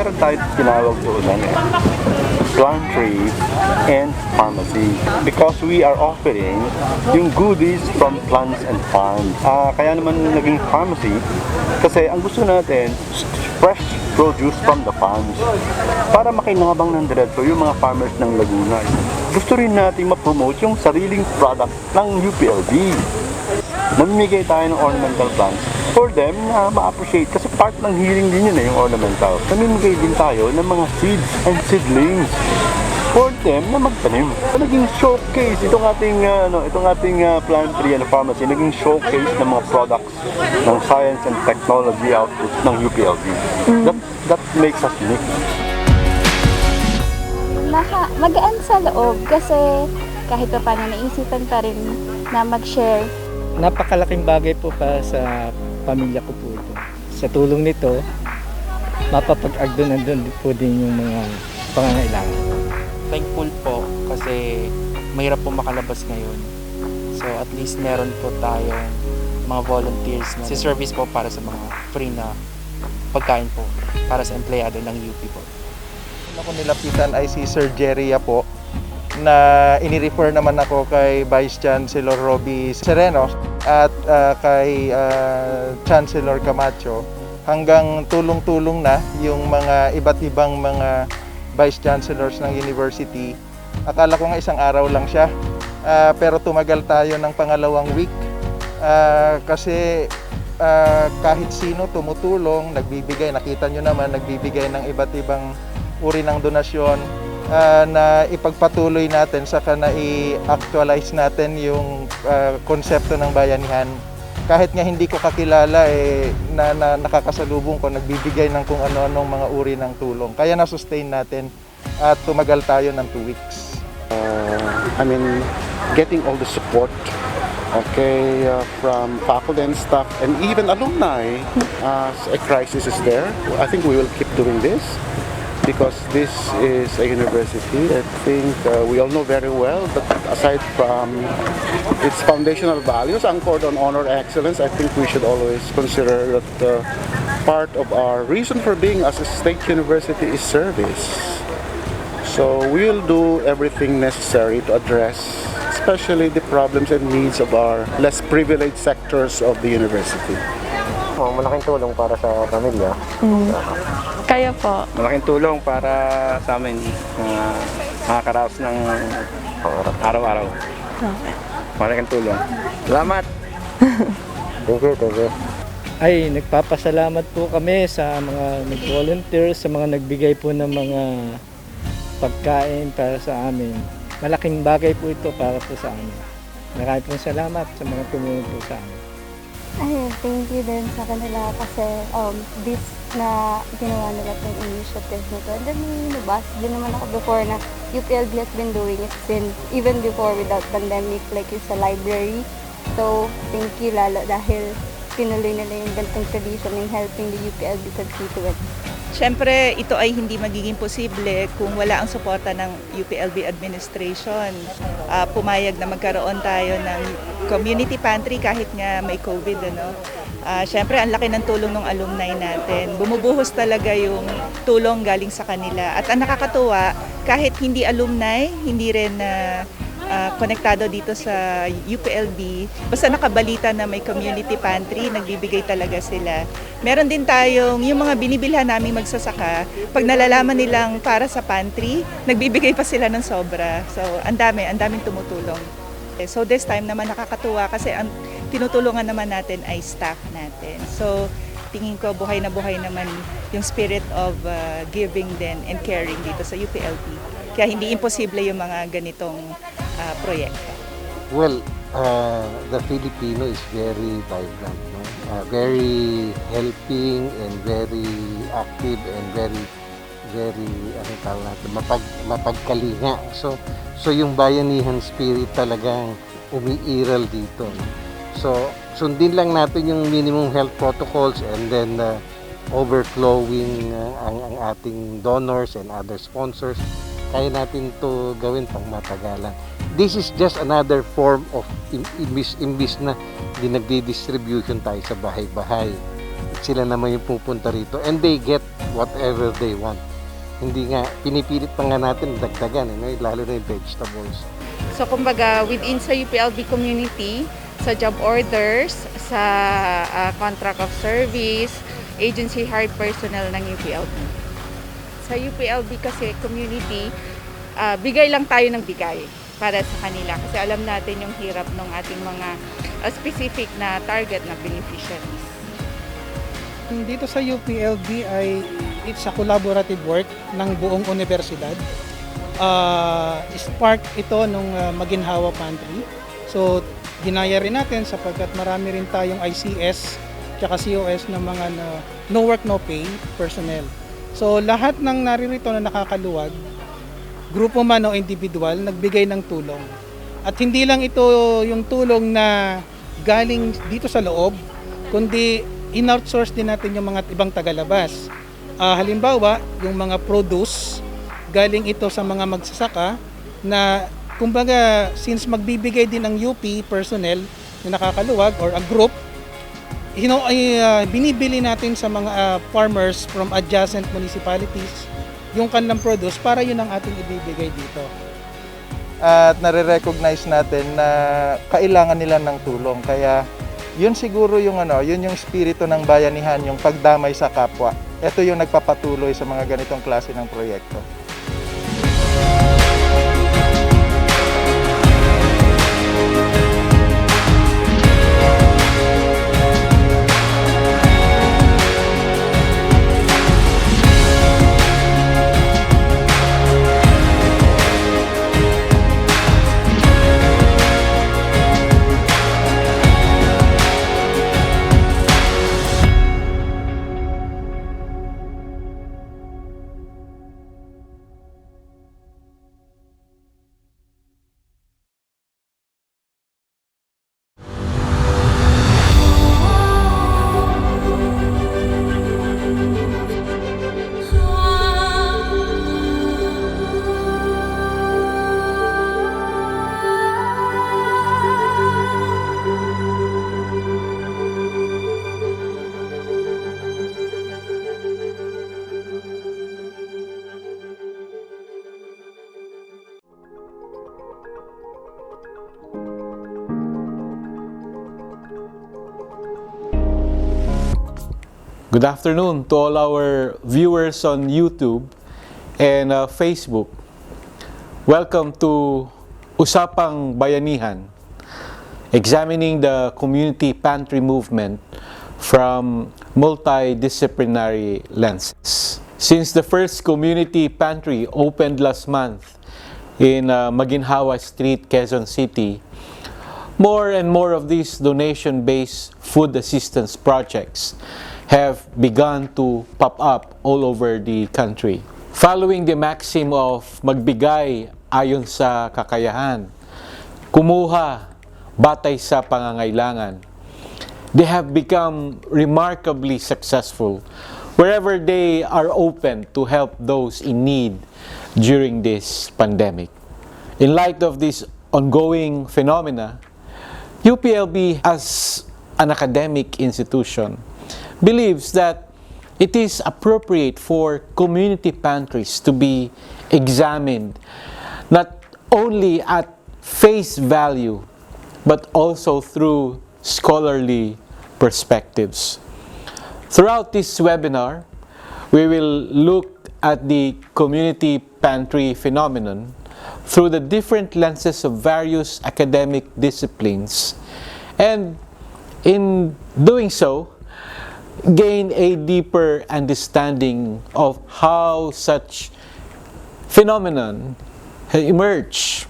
meron tayo tinawag doon Pantry and Pharmacy because we are offering yung goodies from plants and farms. Kaya naman naging pharmacy kasi ang gusto natin fresh produce from the farms para makinabang ng diretso yung mga farmers ng Laguna. Gusto rin natin ma-promote yung sariling product ng UPLB. Mamimigay tayo ng ornamental plants for them na ma-appreciate kasi part ng healing din yun yung ornamental. Mamimigay din tayo ng mga seeds and seedlings for them na magtanim. Naging showcase itong ating Pantry and Pharmacy, naging showcase ng mga products ng science and technology output ng UPLB. That makes us unique. Magaan sa loob kasi kahit pa paano naisipan pa rin na mag-share. Napakalaking bagay po para sa pamilya ko po ito. Sa tulong nito, mapapag-agdo-andon po din yung mga pangangailangan. Thankful po kasi mahirap po makalabas ngayon. So at least meron po tayong mga volunteers na service po para sa mga free na pagkain po para sa empleyado ng UP po. Ako nilapitan ay si Sir Jerry Yapo na inirefer naman ako kay Vice Chancellor Roby Sereno at kay Chancellor Camacho hanggang tulong-tulong na yung mga iba't ibang mga Vice Chancellors ng University. Akala ko nga isang araw lang siya pero tumagal tayo ng pangalawang week kasi kahit sino tumutulong, nagbibigay, nakita nyo naman, nagbibigay ng iba't ibang uri ng donasyon na ipagpatuloy natin saka na i-actualize natin yung konsepto ng bayanihan. Kahit nga hindi ko kakilala na nakakasalubong ko, nagbibigay ng kung ano-anong mga uri ng tulong. Kaya na-sustain natin at tumagal tayo ng 2 weeks. Getting all the support from faculty and staff and even alumni as a crisis is there. I think we will keep doing this because this is a university. I think we all know very well that aside from its foundational values anchored on honor excellence, I think we should always consider that part of our reason for being as a state university is service. So we'll do everything necessary to address especially the problems and needs of our less privileged sectors of the university. Malaking tulong para sa pamilya. Kaya po. Malaking tulong para sa amin makakaraos ng araw-araw. Malaking tulong. Salamat! Thank you. Ay, nagpapasalamat po kami sa mga nag-volunteer, sa mga nagbigay po ng mga pagkain para sa amin. Malaking bagay po ito para po sa amin. Maraming pong salamat sa mga tumulong po sa amin. Ayun, thank you din sa kanila kasi this na ginawa nila itong initiative na to. And then nabas din naman ako before na UPLB has been doing it since even before without pandemic like yung sa library. So, thank you lalo dahil tinuloy nila yung gantong tradition in helping the UPLB constituents. Siyempre, ito ay hindi magiging posible kung wala ang suporta ng UPLB administration. Pumayag na magkaroon tayo ng community pantry kahit nga may COVID. Siyempre, ang laki ng tulong ng alumni natin. Bumubuhos talaga yung tulong galing sa kanila. At ang nakakatuwa, kahit hindi alumni, hindi rin konektado dito sa UPLB, basta nakabalita na may community pantry, nagbibigay talaga sila. Meron din tayong yung mga binibilhan naming magsasaka, pag nalalaman nilang para sa pantry, nagbibigay pa sila ng sobra. So, ang daming tumutulong. So, this time naman nakakatuwa kasi ang tinutulungan naman natin ay staff natin. So, tingin ko buhay na buhay naman yung spirit of giving din and caring dito sa UPLB. Kaya hindi imposible yung mga ganitong proyekto. Well, the Filipino is very vibrant, no? Very helping and very active and very mapagkalinga. So yung bayanihan spirit talagang umiiral dito, no? So sundin lang natin yung minimum health protocols and then overflowing ang ating donors and other sponsors. Kaya natin to gawin pang matagalan. This is just another form of imbis na nagdi-distribution tayo sa bahay-bahay. sila naman yung pupunta rito and they get whatever they want. Hindi nga, pinipilit pa nga natin dagdagan, lalo na yung vegetables. So kumbaga within sa UPLB community, sa job orders, sa contract of service, agency hired personnel ng UPLB. Sa UPLB kasi community, bigay lang tayo ng bigay para sa kanila kasi alam natin yung hirap ng ating mga specific na target na beneficiaries. Dito sa UPLB ay it's a collaborative work ng buong universidad. Spark ito nung Maginhawa Pantry. So, ginaya rin natin sapagkat marami rin tayong ICS tsaka COS na mga no work, no pay personnel. So, lahat ng naririto na nakakaluwag, grupo man o individual, nagbigay ng tulong. At hindi lang ito yung tulong na galing dito sa loob, kundi in-outsource din natin yung mga ibang tagalabas. Halimbawa, yung mga produce, galing ito sa mga magsasaka na kumbaga since magbibigay din ang UP personnel na nakakaluwag or a group, binibili natin sa mga farmers from adjacent municipalities yung kanilang produce para yun ang ating ibibigay dito. At nare-recognize natin na kailangan nila ng tulong. Kaya yun siguro yung yun yung espiritu ng bayanihan, yung pagdamay sa kapwa. Ito yung nagpapatuloy sa mga ganitong klase ng proyekto. Good afternoon to all our viewers on YouTube and Facebook. Welcome to Usapang Bayanihan, examining the community pantry movement from multidisciplinary lenses. Since the first community pantry opened last month in Maginhawa Street, Quezon City, more and more of these donation-based food assistance projects have begun to pop up all over the country. Following the maxim of magbigay ayon sa kakayahan, kumuha batay sa pangangailangan, they have become remarkably successful wherever they are open to help those in need during this pandemic. In light of this ongoing phenomena, UPLB as an academic institution believes that it is appropriate for community pantries to be examined not only at face value but also through scholarly perspectives. Throughout this webinar, we will look at the community pantry phenomenon through the different lenses of various academic disciplines, and in doing so, gain a deeper understanding of how such phenomenon has emerged,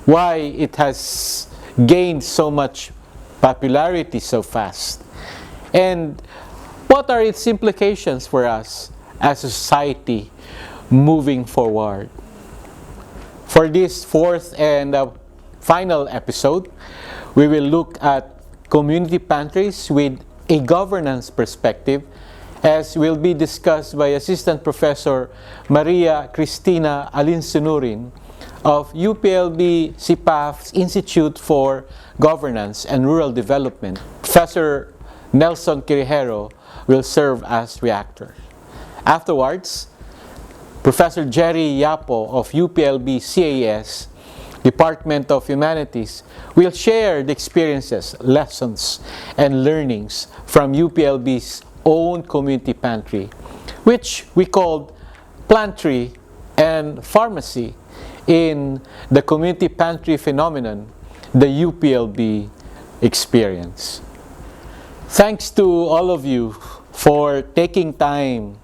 why it has gained so much popularity so fast, and what are its implications for us as a society moving forward. For this fourth and final episode, we will look at community pantries with a governance perspective, as will be discussed by Assistant Professor Maria Kristina Alinsunurin of UPLB CPAf's Institute for Governance and Rural Development, Professor Nelson Querijero will serve as reactor. Afterwards, Professor Jerry Yapo of UPLB CAS, Department of Humanities, will share the experiences, lessons, and learnings from UPLB's own community pantry, which we called Pantry and Pharmacy in the community pantry phenomenon, the UPLB experience. Thanks to all of you for taking time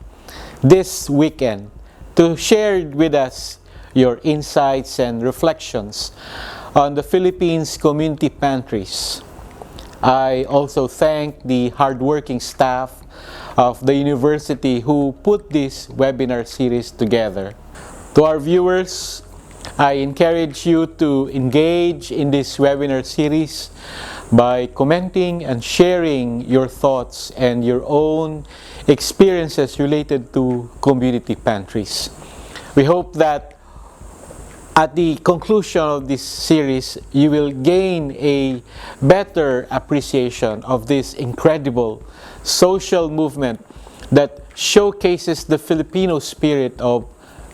this weekend to share with us your insights and reflections on the Philippines community pantries. I also thank the hardworking staff of the university who put this webinar series together. To our viewers, I encourage you to engage in this webinar series by commenting and sharing your thoughts and your own experiences related to community pantries. We hope that at the conclusion of this series, you will gain a better appreciation of this incredible social movement that showcases the Filipino spirit of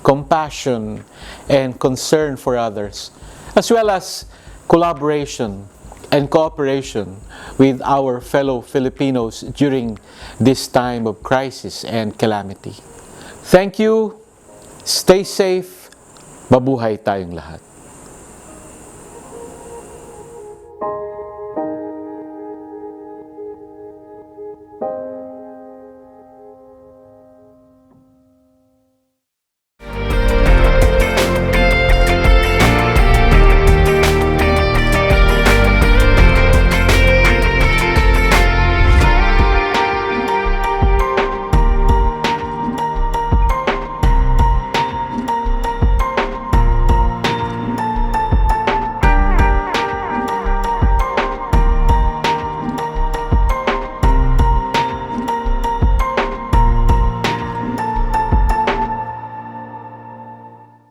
compassion and concern for others, as well as collaboration and cooperation with our fellow Filipinos during this time of crisis and calamity. Thank you. Stay safe. Mabuhay tayong lahat.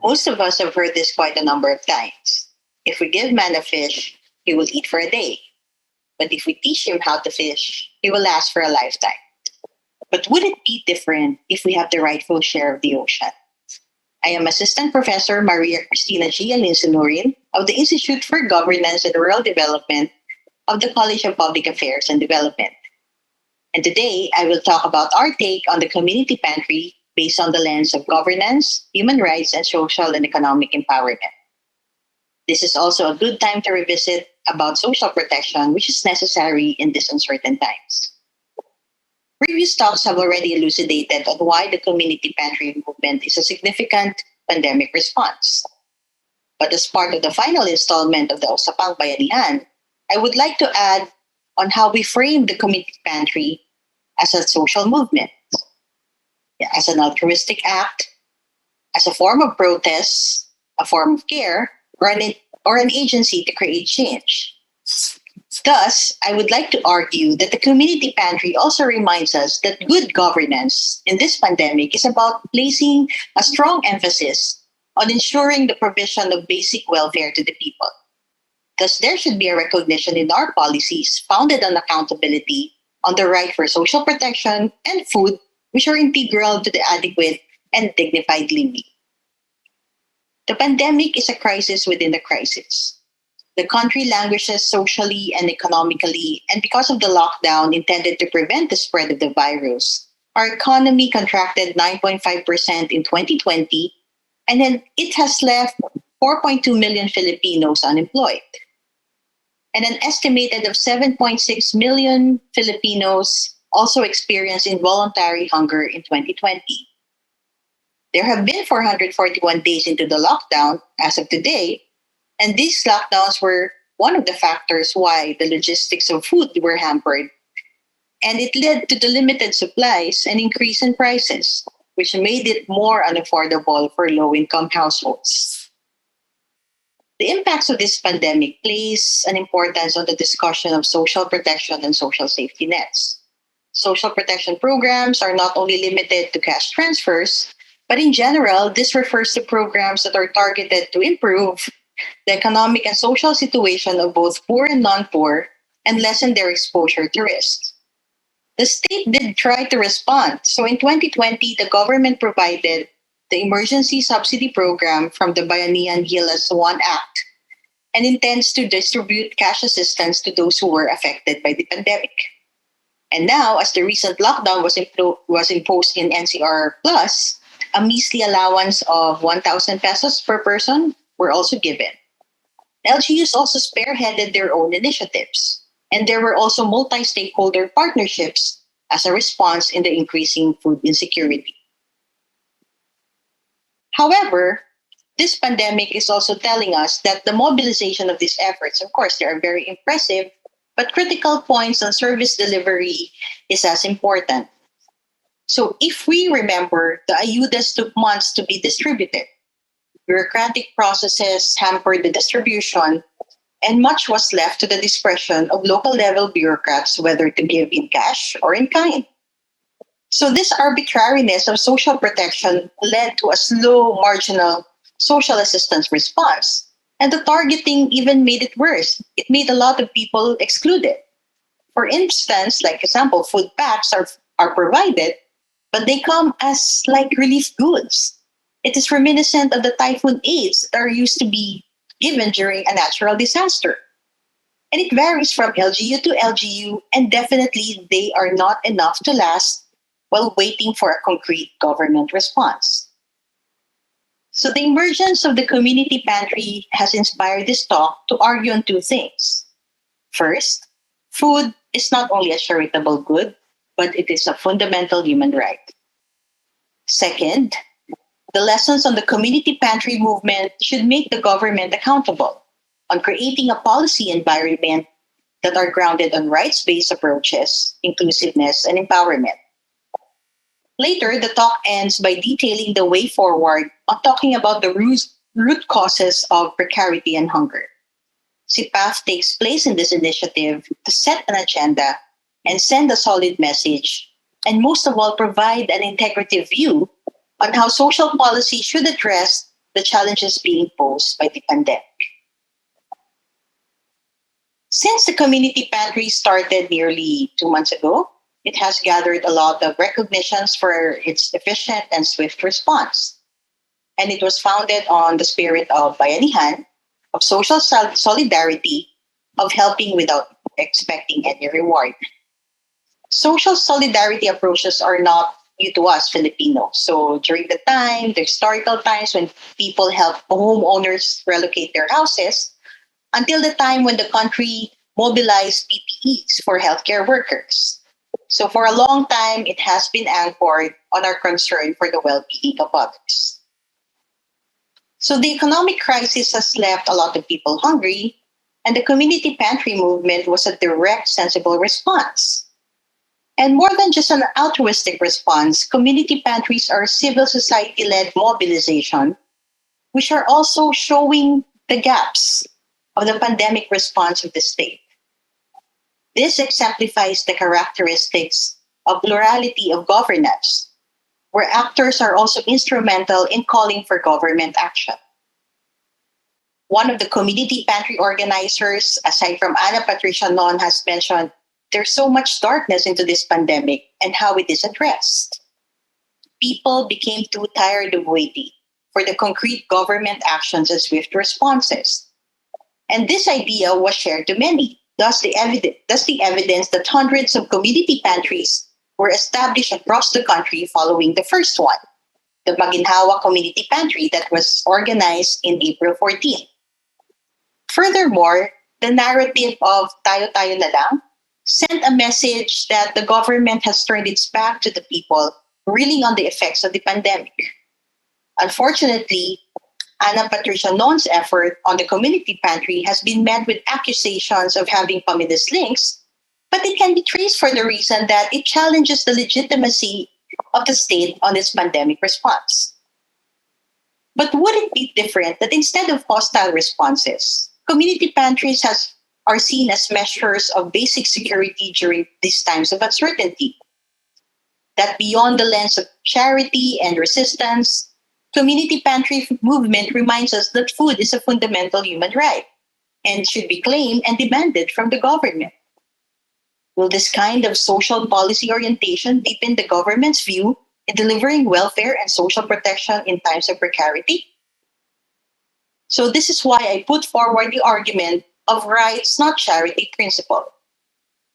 Most of us have heard this quite a number of times. If we give man a fish, he will eat for a day. But if we teach him how to fish, he will last for a lifetime. But would it be different if we have the rightful share of the ocean? I am Assistant Professor Maria Kristina G. Alinsunurin of the Institute for Governance and Rural Development of the College of Public Affairs and Development. And today, I will talk about our take on the community pantry based on the lens of governance, human rights, and social and economic empowerment. This is also a good time to revisit about social protection, which is necessary in these uncertain times. Previous talks have already elucidated on why the community pantry movement is a significant pandemic response. But as part of the final installment of the Usapang Bayanihan, I would like to add on how we frame the community pantry as a social movement, as an altruistic act, as a form of protest, a form of care, or an agency to create change. Thus, I would like to argue that the community pantry also reminds us that good governance in this pandemic is about placing a strong emphasis on ensuring the provision of basic welfare to the people. Thus, there should be a recognition in our policies founded on accountability, on the right for social protection and food, which are integral to the adequate and dignified living. The pandemic is a crisis within a crisis. The country languishes socially and economically, and because of the lockdown intended to prevent the spread of the virus, our economy contracted 9.5% in 2020, and then it has left 4.2 million Filipinos unemployed. And an estimated of 7.6 million Filipinos also experienced involuntary hunger in 2020. There have been 441 days into the lockdown as of today, and these lockdowns were one of the factors why the logistics of food were hampered, and it led to the limited supplies and increase in prices, which made it more unaffordable for low-income households. The impacts of this pandemic place an importance on the discussion of social protection and social safety nets. Social protection programs are not only limited to cash transfers, but in general, this refers to programs that are targeted to improve the economic and social situation of both poor and non-poor and lessen their exposure to risk. the state did try to respond. So in 2020, the government provided the emergency subsidy program from the Bayanihan Gilas 1 Act and intends to distribute cash assistance to those who were affected by the pandemic. And now, as the recent lockdown was imposed in NCR Plus, a measly allowance of 1,000 pesos per person were also given. LGUs also spearheaded their own initiatives, and there were also multi-stakeholder partnerships as a response in the increasing food insecurity. However, this pandemic is also telling us that the mobilization of these efforts, of course, they are very impressive, but critical points on service delivery is as important. So if we remember, the ayudas took months to be distributed. Bureaucratic processes hampered the distribution, and much was left to the discretion of local level bureaucrats whether to give in cash or in kind. So this arbitrariness of social protection led to a slow, marginal social assistance response. And the targeting even made it worse. It made a lot of people excluded. For instance, like example, food packs are provided, but they come as like relief goods. It is reminiscent of the typhoon aids that are used to be given during a natural disaster. And it varies from LGU to LGU, and definitely they are not enough to last while waiting for a concrete government response. So the emergence of the community pantry has inspired this talk to argue on two things. First, food is not only a charitable good, but it is a fundamental human right. Second, the lessons on the community pantry movement should make the government accountable on creating a policy environment that are grounded on rights-based approaches, inclusiveness, and empowerment. Later, the talk ends by detailing the way forward on talking about the root causes of precarity and hunger. CPAf takes place in this initiative to set an agenda and send a solid message, and most of all, provide an integrative view on how social policy should address the challenges being posed by the pandemic. Since the community pantry started nearly 2 months ago, it has gathered a lot of recognitions for its efficient and swift response. And it was founded on the spirit of bayanihan, of social solidarity, of helping without expecting any reward. Social solidarity approaches are not new to us Filipinos. So during the historical times when people helped homeowners relocate their houses, until the time when the country mobilized PPEs for healthcare workers. So for a long time, it has been anchored on our concern for the well-being of others. So the economic crisis has left a lot of people hungry, and the community pantry movement was a direct, sensible response. And more than just an altruistic response, community pantries are civil society-led mobilization, which are also showing the gaps of the pandemic response of the state. This exemplifies the characteristics of plurality of governance, where actors are also instrumental in calling for government action. One of the community pantry organizers, aside from Ana Patricia Non, has mentioned there's so much darkness into this pandemic and how it is addressed. People became too tired of waiting for the concrete government actions and swift responses. And this idea was shared to many. Thus the evidence that hundreds of community pantries were established across the country following the first one, the Maginhawa Community Pantry that was organized in April 14. Furthermore, the narrative of tayo-tayo na lang sent a message that the government has turned its back to the people, reeling on the effects of the pandemic. Unfortunately, Ana Patricia Non's effort on the community pantry has been met with accusations of having communist links, but it can be traced for the reason that it challenges the legitimacy of the state on its pandemic response. But would it be different that instead of hostile responses, community pantries are seen as measures of basic security during these times of uncertainty? That beyond the lens of charity and resistance, community pantry movement reminds us that food is a fundamental human right and should be claimed and demanded from the government. Will this kind of social policy orientation deepen the government's view in delivering welfare and social protection in times of precarity? So this is why I put forward the argument of rights, not charity principle.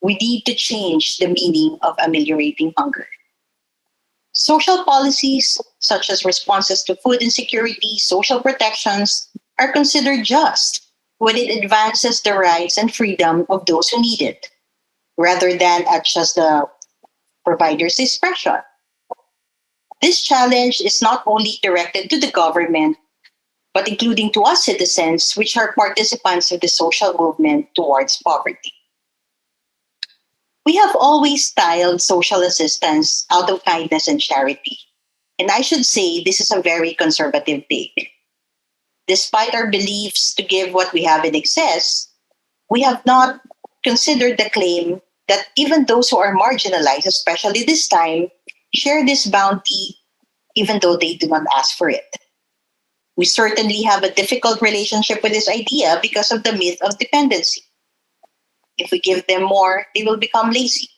We need to change the meaning of ameliorating hunger. Social policies, such as responses to food insecurity, social protections, are considered just when it advances the rights and freedom of those who need it, rather than at just the provider's discretion. This challenge is not only directed to the government, but including to us citizens, which are participants of the social movement towards poverty. We have always styled social assistance out of kindness and charity. And I should say this is a very conservative take. Despite our beliefs to give what we have in excess, we have not considered the claim that even those who are marginalized, especially this time, share this bounty even though they do not ask for it. We certainly have a difficult relationship with this idea because of the myth of dependency. If we give them more, they will become lazy.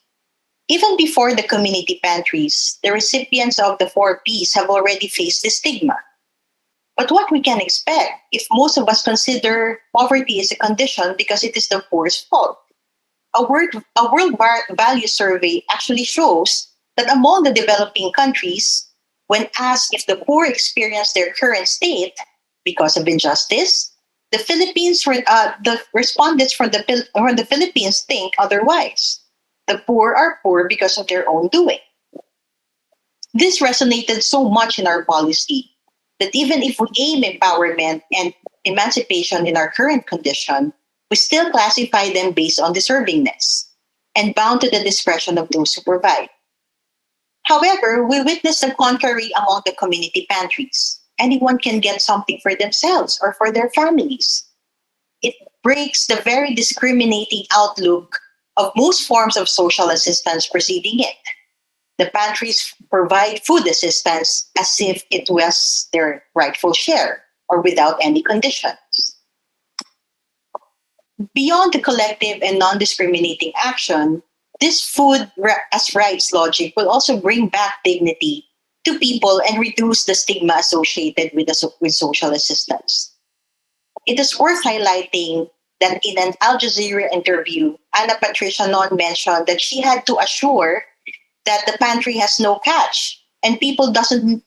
Even before the community pantries, the recipients of the 4Ps have already faced this stigma. But what we can expect if most of us consider poverty as a condition because it is the poor's fault? A World Value Survey actually shows that among the developing countries, when asked if the poor experience their current state because of injustice, the respondents from the Philippines think otherwise. The poor are poor because of their own doing. This resonated so much in our policy that even if we aim empowerment and emancipation in our current condition, we still classify them based on deservingness and bound to the discretion of those who provide. However, we witness the contrary among the community pantries. Anyone can get something for themselves or for their families. It breaks the very discriminating outlook of most forms of social assistance preceding it. The pantries provide food assistance as if it was their rightful share or without any conditions. Beyond the collective and non-discriminating action, this food as rights logic will also bring back dignity to people and reduce the stigma associated with social assistance. It is worth highlighting that in an Al Jazeera interview, Ana Patricia Non mentioned that she had to assure that the pantry has no catch and people doesn't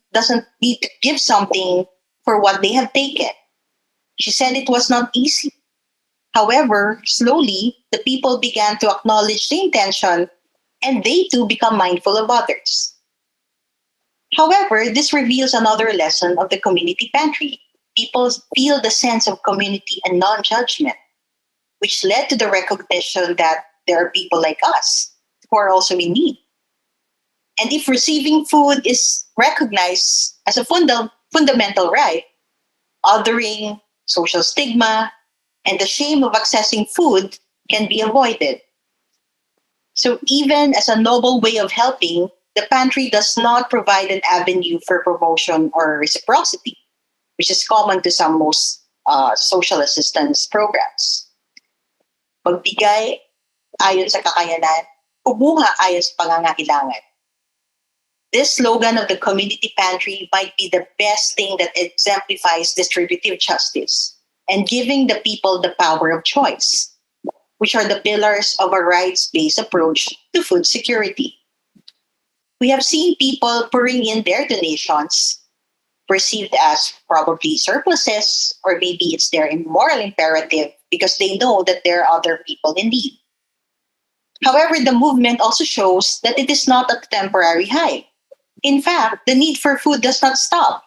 need to give something for what they have taken. She said it was not easy. However, slowly, the people began to acknowledge the intention and they too become mindful of others. However, this reveals another lesson of the community pantry. People feel the sense of community and non-judgment, which led to the recognition that there are people like us who are also in need. And if receiving food is recognized as a fundamental right, othering, social stigma, and the shame of accessing food can be avoided. So even as a noble way of helping, the pantry does not provide an avenue for promotion or reciprocity, which is common to most social assistance programs. Magbigay ayon sa kakayanan, kumuha ayon sa pangangailangan. This slogan of the community pantry might be the best thing that exemplifies distributive justice and giving the people the power of choice, which are the pillars of a rights-based approach to food security. We have seen people pouring in their donations, perceived as probably surpluses, or maybe it's their moral imperative because they know that there are other people in need. However, the movement also shows that it is not a temporary high. In fact, the need for food does not stop.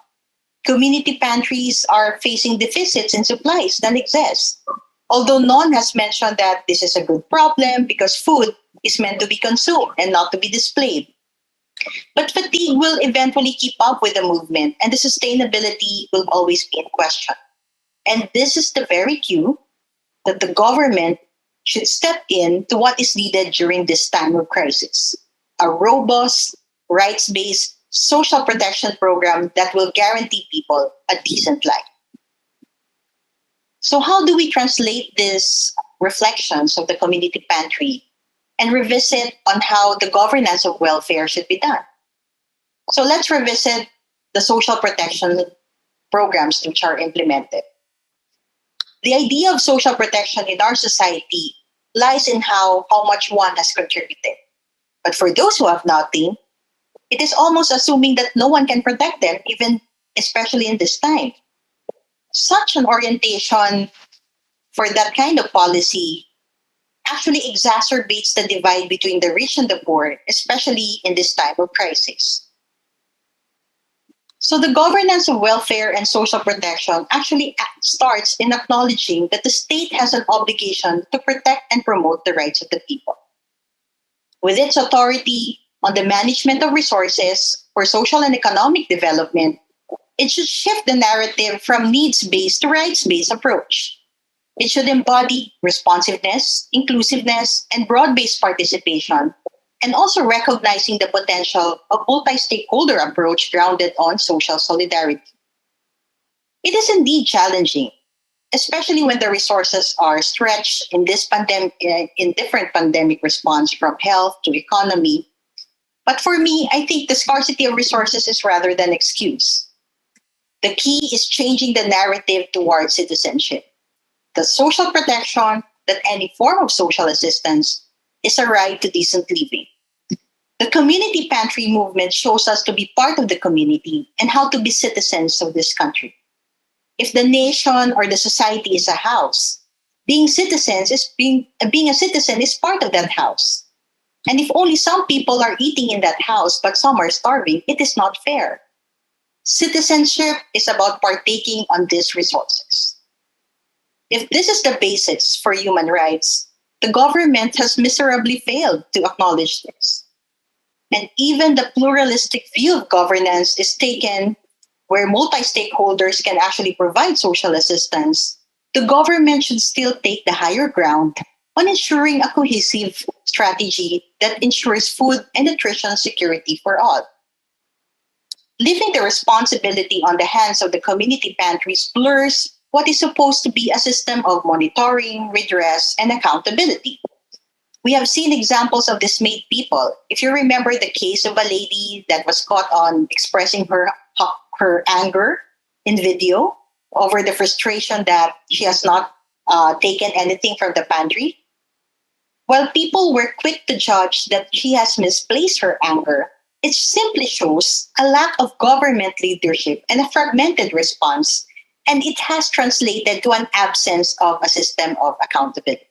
Community pantries are facing deficits in supplies that exist. Although none has mentioned that this is a good problem because food is meant to be consumed and not to be displayed. But fatigue will eventually keep up with the movement and the sustainability will always be in question. And this is the very cue that the government should step in to what is needed during this time of crisis. A robust, rights-based social protection program that will guarantee people a decent life. So how do we translate these reflections of the community pantry and revisit on how the governance of welfare should be done. So let's revisit the social protection programs which are implemented. The idea of social protection in our society lies in how much one has contributed. But for those who have nothing, it is almost assuming that no one can protect them, even especially in this time. Such an orientation for that kind of policy actually exacerbates the divide between the rich and the poor, especially in this time of crisis. So the governance of welfare and social protection actually starts in acknowledging that the state has an obligation to protect and promote the rights of the people. With its authority on the management of resources for social and economic development, it should shift the narrative from needs-based to rights-based approach. It should embody responsiveness, inclusiveness, and broad-based participation, and also recognizing the potential of multi-stakeholder approach grounded on social solidarity. It is indeed challenging, especially when the resources are stretched in this in different pandemic response from health to economy. But for me, I think the scarcity of resources is rather than excuse. The key is changing the narrative towards citizenship. The social protection that any form of social assistance is a right to decent living. The community pantry movement shows us to be part of the community and how to be citizens of this country. If the nation or the society is a house, being a citizen is part of that house. And if only some people are eating in that house but some are starving, it is not fair. Citizenship is about partaking on these resources. If this is the basis for human rights, the government has miserably failed to acknowledge this. And even the pluralistic view of governance is taken where multi-stakeholders can actually provide social assistance. The government should still take the higher ground on ensuring a cohesive strategy that ensures food and nutrition security for all. Leaving the responsibility on the hands of the community pantries blurs what is supposed to be a system of monitoring, redress, and accountability. We have seen examples of dismayed people. If you remember the case of a lady that was caught on expressing her anger in video over the frustration that she has not taken anything from the pantry. While people were quick to judge that she has misplaced her anger, it simply shows a lack of government leadership and a fragmented response, and it has translated to an absence of a system of accountability.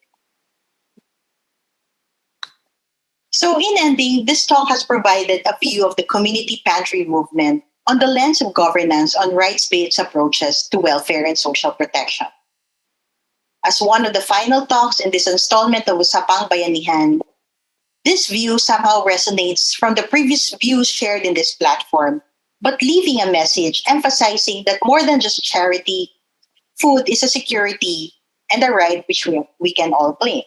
So in ending, this talk has provided a view of the community pantry movement on the lens of governance on rights-based approaches to welfare and social protection. As one of the final talks in this installment of Usapang Bayanihan, this view somehow resonates from the previous views shared in this platform, but leaving a message emphasizing that more than just charity, food is a security and a right which we can all claim.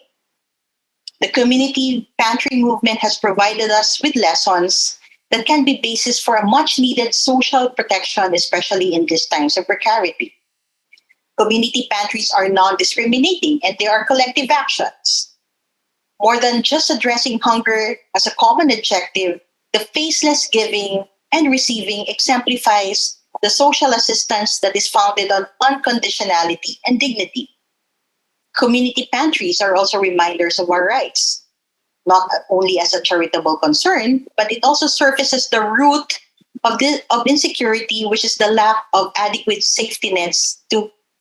The community pantry movement has provided us with lessons that can be basis for a much-needed social protection, especially in these times of precarity. Community pantries are non-discriminating and they are collective actions. More than just addressing hunger as a common objective, the faceless giving and receiving exemplifies the social assistance that is founded on unconditionality and dignity. Community pantries are also reminders of our rights, not only as a charitable concern, but it also surfaces the root of insecurity, which is the lack of adequate safety nets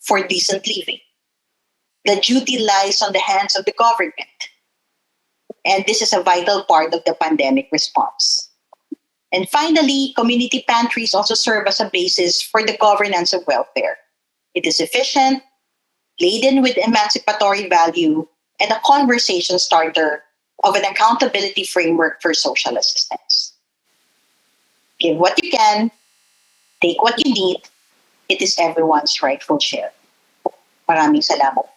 for decent living. The duty lies on the hands of the government. And this is a vital part of the pandemic response. And finally, community pantries also serve as a basis for the governance of welfare. It is efficient, laden with emancipatory value, and a conversation starter of an accountability framework for social assistance. Give what you can, take what you need. It is everyone's rightful share. Maraming salamat.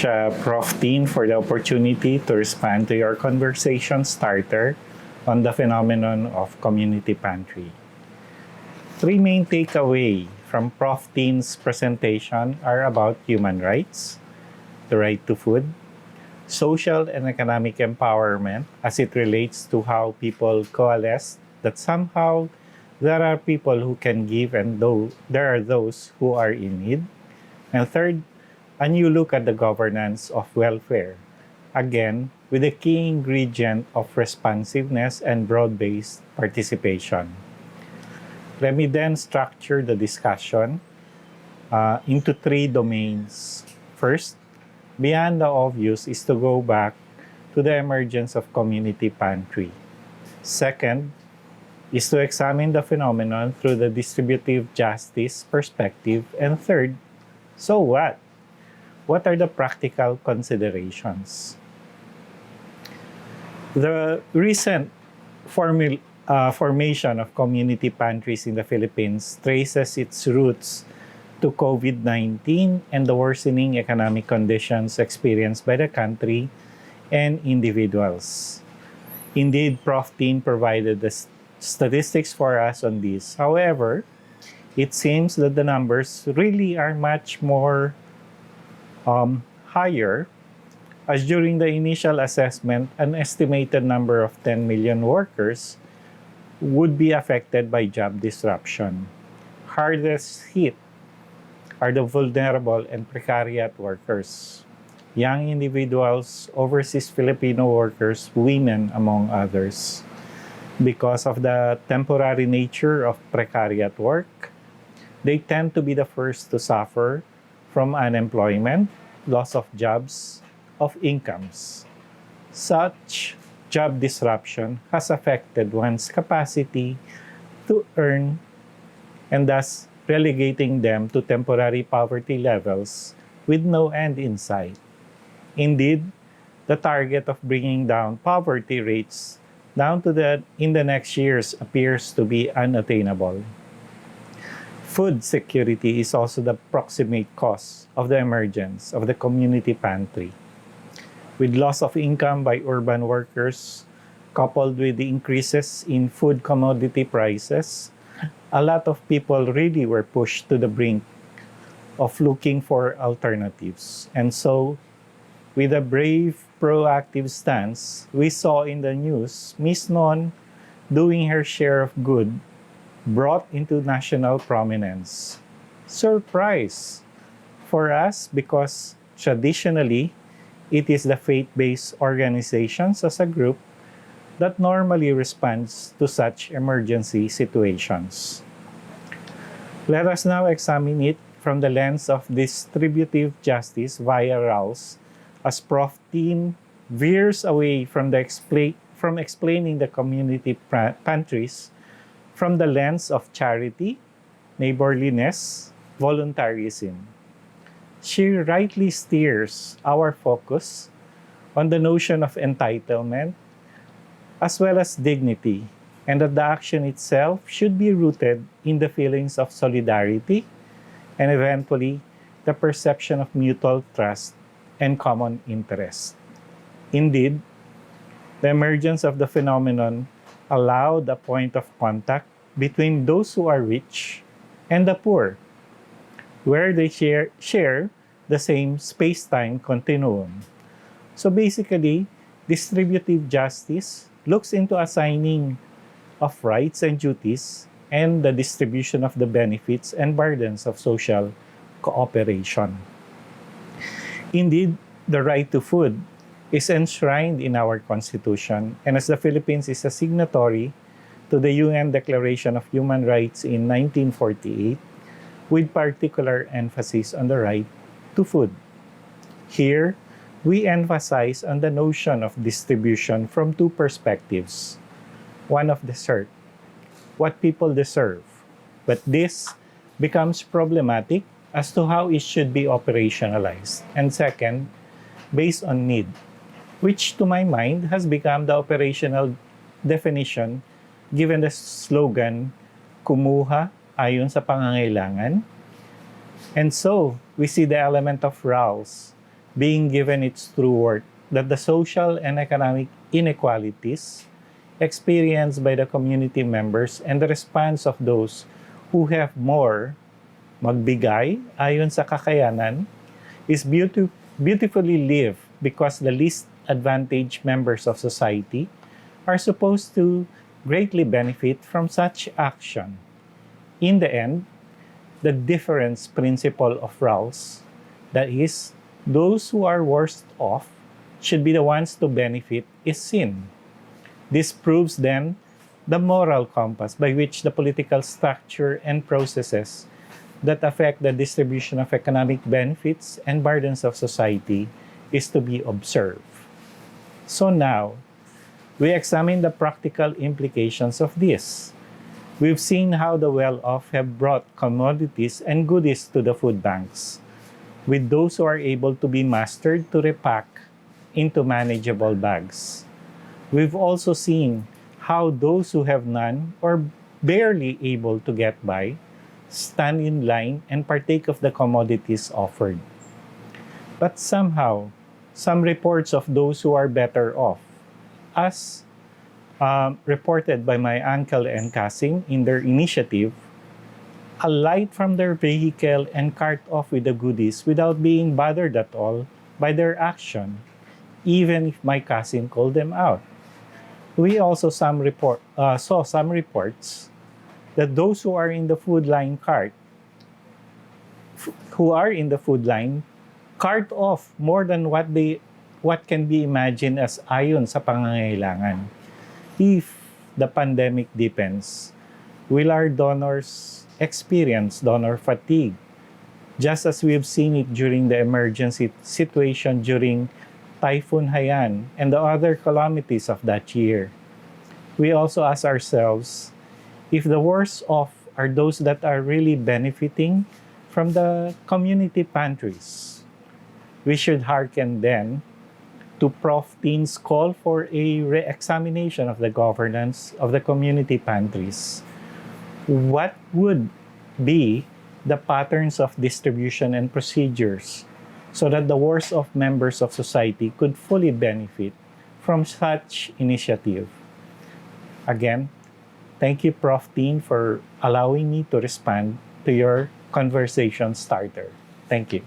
much, Prof. Dean, for the opportunity to respond to your conversation starter on the phenomenon of community pantry. Three main takeaways from Prof. Dean's presentation are about human rights, the right to food, social and economic empowerment as it relates to how people coalesce that somehow there are people who can give and there are those who are in need. And third, a new look at the governance of welfare, again, with the key ingredient of responsiveness and broad-based participation. Let me then structure the discussion into three domains. First, beyond the obvious is to go back to the emergence of community pantry. Second, is to examine the phenomenon through the distributive justice perspective. And third, so what? What are the practical considerations? The recent formation of community pantries in the Philippines traces its roots to COVID-19 and the worsening economic conditions experienced by the country and individuals. Indeed, Prof. Dean provided the statistics for us on this. However, it seems that the numbers really are much more higher, as during the initial assessment, an estimated number of 10 million workers would be affected by job disruption. Hardest hit are the vulnerable and precariat workers, young individuals, overseas Filipino workers, women, among others. Because of the temporary nature of precariat work, they tend to be the first to suffer from unemployment, loss of jobs, of incomes. Such job disruption has affected one's capacity to earn and thus relegating them to temporary poverty levels with no end in sight. Indeed, the target of bringing down poverty rates down to in the next years appears to be unattainable. Food security is also the proximate cause of the emergence of the community pantry. With loss of income by urban workers, coupled with the increases in food commodity prices, a lot of people really were pushed to the brink of looking for alternatives. And so, with a brave, proactive stance, we saw in the news Miss Non doing her share of good brought into national prominence. Surprise for us because traditionally, it is the faith-based organizations as a group that normally responds to such emergency situations. Let us now examine it from the lens of distributive justice via RALs, as Prof. Dean veers away from explaining the community pantries from the lens of charity, neighborliness, voluntarism. She rightly steers our focus on the notion of entitlement as well as dignity, and that the action itself should be rooted in the feelings of solidarity and eventually the perception of mutual trust and common interest. Indeed, the emergence of the phenomenon allowed a point of contact between those who are rich and the poor, where they share the same space-time continuum. So basically, distributive justice looks into assigning of rights and duties and the distribution of the benefits and burdens of social cooperation. Indeed, the right to food is enshrined in our Constitution, and as the Philippines is a signatory to the UN Declaration of Human Rights in 1948, with particular emphasis on the right to food. Here, we emphasize on the notion of distribution from two perspectives. One of desert, what people deserve, but this becomes problematic as to how it should be operationalized. And second, based on need, which to my mind has become the operational definition given the slogan, kumuha ayon sa pangangailangan. And so, we see the element of RALs being given its true worth, that the social and economic inequalities experienced by the community members and the response of those who have more magbigay ayon sa kakayanan is beautifully lived because the least advantaged members of society are supposed to greatly benefit from such action. In the end, the difference principle of Rawls, that is, those who are worst off should be the ones to benefit, is seen. This proves then the moral compass by which the political structure and processes that affect the distribution of economic benefits and burdens of society is to be observed. So now, we examine the practical implications of this. We've seen how the well-off have brought commodities and goodies to the food banks, with those who are able to be mastered to repack into manageable bags. We've also seen how those who have none or barely able to get by stand in line and partake of the commodities offered. But somehow, some reports of those who are better off, as reported by my uncle and cousin in their initiative, alight from their vehicle and cart off with the goodies without being bothered at all by their action, even if my cousin called them out. We also saw some reports that those who are in the food line cart off more than what can be imagined as ayon sa pangangailangan. If the pandemic deepens, will our donors experience donor fatigue, just as we've seen it during the emergency situation during Typhoon Haiyan and the other calamities of that year? We also ask ourselves, if the worst off are those that are really benefiting from the community pantries, we should hearken then to Prof. Teen's call for a re-examination of the governance of the community pantries. What would be the patterns of distribution and procedures so that the worst off members of society could fully benefit from such initiative? Again, thank you, Prof. Teen, for allowing me to respond to your conversation starter. Thank you.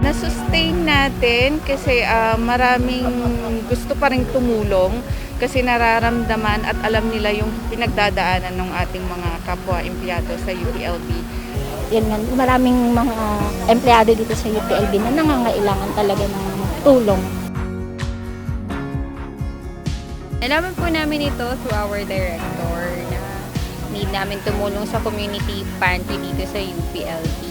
Na-sustain natin kasi maraming gusto pa rin tumulong kasi nararamdaman at alam nila yung pinagdadaanan ng ating mga kapwa empleyado sa UPLB. Yan nga, maraming mga empleyado dito sa UPLB na nangangailangan talaga ng tulong. Nalaman po namin ito through our director na need namin tumulong sa community pantry dito sa UPLB.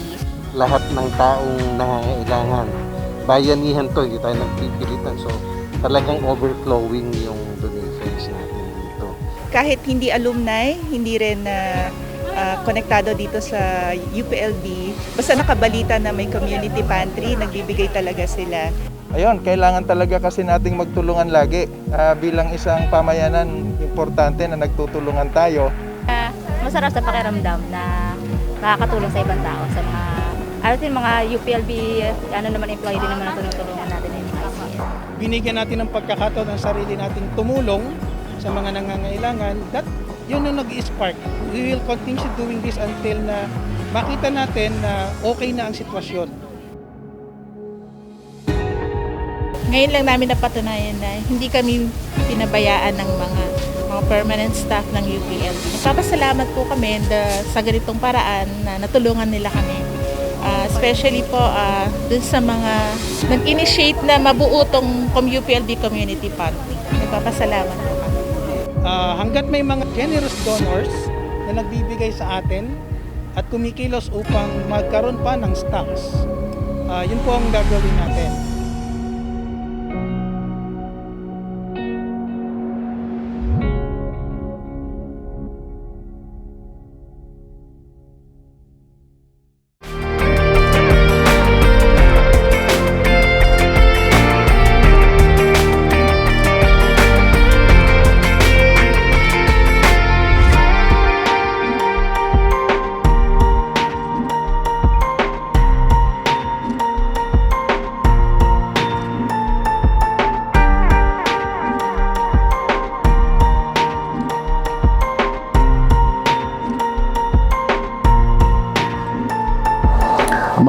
Lahat ng taong nangangailangan. Bayanihan to, hindi tayo nagpipilitan. So, talagang overflowing yung donations natin dito. Kahit hindi alumni, hindi rin konektado dito sa UPLB, basta nakabalita na may community pantry, nagbibigay talaga sila. Ayun, kailangan talaga kasi nating magtulungan lagi. Bilang isang pamayanan, importante na nagtutulungan tayo. Masarap sa pakiramdam na nakakatulong sa ibang tao, sa mga UPLB, employee din naman na tinutulungan natin yung ICS. Binigyan natin ng pagkakataon ng sarili nating tumulong sa mga nangangailangan, that yun yung nag-spark. We will continue doing this until na makita natin na okay na ang sitwasyon. Ngayon lang namin napatunayan na hindi kami pinabayaan ng mga permanent staff ng UPLB. Nagpapasalamat po kami sa ganitong paraan na natulungan nila kami. Especially po dun sa mga nag-initiate na mabuo tong UPLB Community Pantry. Nagpapasalamat po kami. Hanggat may mga generous donors na nagbibigay sa atin at kumikilos upang magkaroon pa ng stocks, yun po ang gagawin natin.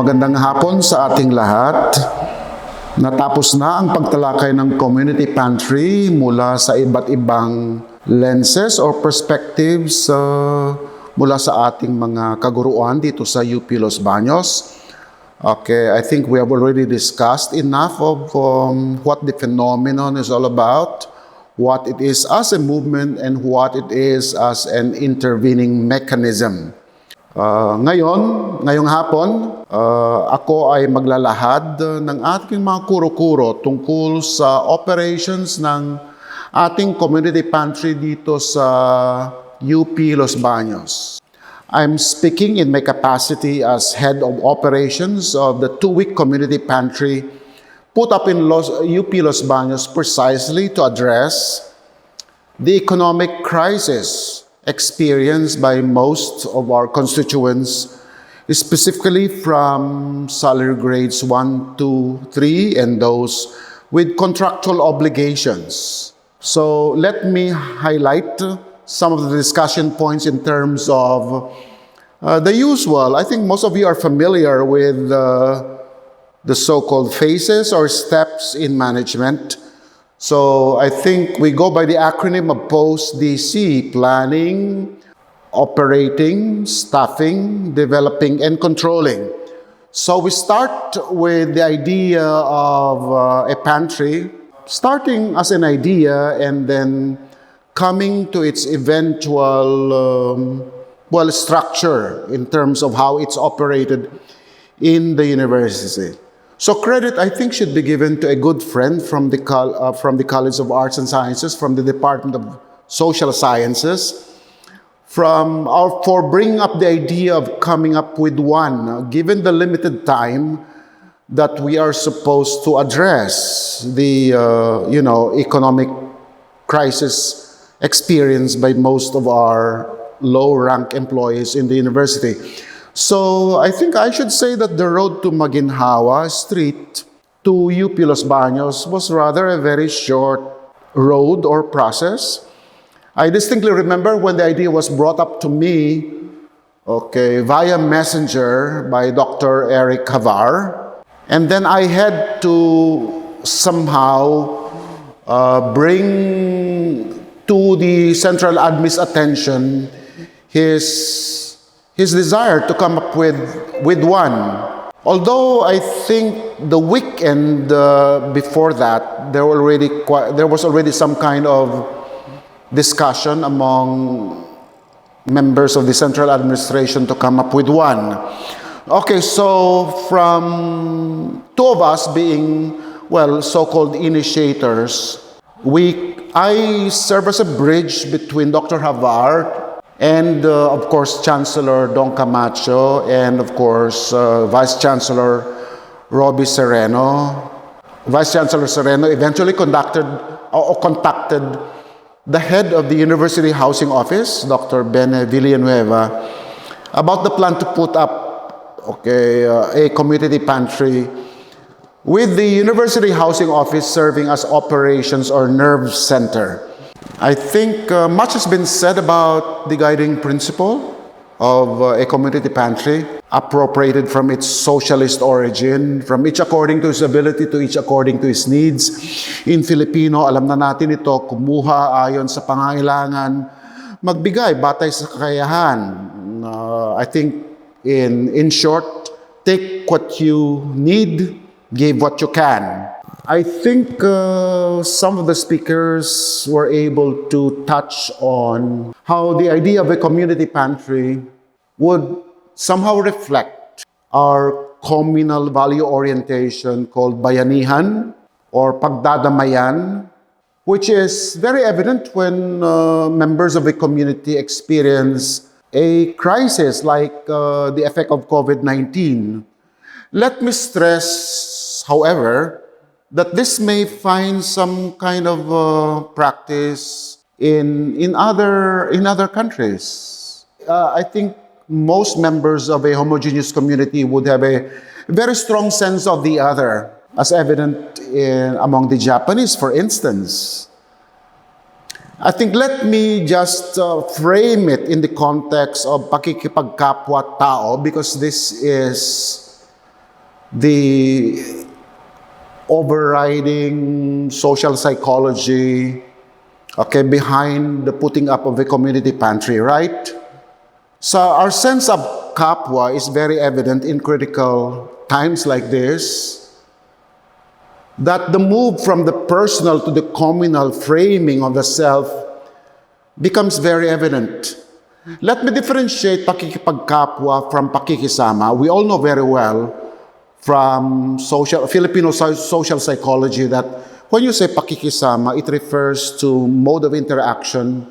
magandang hapon sa ating lahat. Natapos na ang pagtalakay ng community pantry mula sa iba't ibang lenses or perspectives mula sa ating mga kaguruan dito sa UP Los Baños. Okay, I think we have already discussed enough of what the phenomenon is all about, what it is as a movement, and what it is as an intervening mechanism. Ngayong hapon, ako ay maglalahad ng ating mga kuro-kuro tungkol sa operations ng ating community pantry dito sa UP Los Baños. I'm speaking in my capacity as head of operations of the 2-week community pantry put up in UP Los Baños precisely to address the economic crisis experienced by most of our constituents, specifically from salary grades 1 to 3 and those with contractual obligations. So let me highlight some of the discussion points in terms of the usual. I think most of you are familiar with the so-called phases or steps in management. So I think we go by the acronym of POST-DC: planning, operating, staffing, developing, and controlling. So we start with the idea of a pantry, starting as an idea and then coming to its eventual structure in terms of how it's operated in the university. So credit, I think, should be given to a good friend from the College of Arts and Sciences, from the Department of Social Sciences, for bringing up the idea of coming up with one, given the limited time that we are supposed to address the economic crisis experienced by most of our low-rank employees in the university. So I think I should say that the road to Maginhawa Street to UP Los Baños was rather a very short road or process. I distinctly remember when the idea was brought up to me, via messenger by Dr. Eric Havar, and then I had to somehow bring to the Central Admin's attention his desire to come up with one. Although I think the weekend before that, there was already some kind of discussion among members of the central administration to come up with one. Okay, so from two of us being, so-called initiators, I serve as a bridge between Dr. Havar and, of course, Chancellor Don Camacho, and, of course, Vice Chancellor Roby Sereno. Vice Chancellor Sereno eventually contacted the head of the University Housing Office, Dr. Bene Villanueva, about the plan to put up a community pantry with the University Housing Office serving as operations or nerve center. I think much has been said about the guiding principle of a community pantry, appropriated from its socialist origin, from each according to his ability to each according to his needs. In Filipino, alam na natin ito, kumuha ayon sa pangangailangan, magbigay batay sa kakayahan. I think in short, take what you need, give what you can. I think some of the speakers were able to touch on how the idea of a community pantry would somehow reflect our communal value orientation called Bayanihan or Pagdadamayan, which is very evident when members of a community experience a crisis like the effect of COVID-19. Let me stress, however, that this may find some kind of practice in other countries. I think most members of a homogeneous community would have a very strong sense of the other, as evident among the Japanese, for instance. I think let me just frame it in the context of pakikipagkapwa-tao, because this is the overriding social psychology, okay, behind the putting up of a community pantry, right? So our sense of kapwa is very evident in critical times like this, that the move from the personal to the communal framing of the self becomes very evident. Let me differentiate pakikipagkapwa from pakikisama. We all know very well from Filipino social psychology that when you say pakikisama, it refers to mode of interaction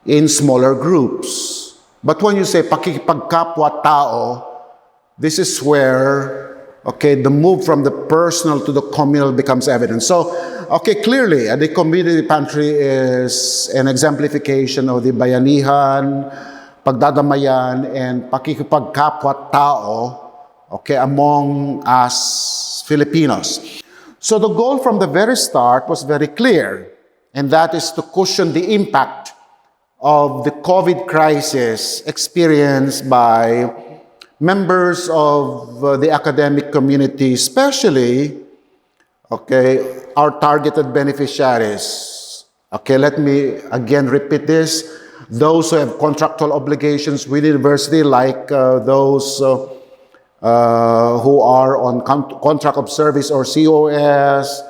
in smaller groups. But when you say pakikipagkapwa tao, this is where, okay, the move from the personal to the communal becomes evident. So, okay, clearly, the community pantry is an exemplification of the bayanihan, pagdadamayan, and pakikipagkapwa tao, okay, among us Filipinos. So the goal from the very start was very clear, and that is to cushion the impact of the COVID crisis experienced by members of the academic community, especially, okay, our targeted beneficiaries. Okay, let me again repeat this. Those who have contractual obligations with the university, like those who are on contract of service or COS,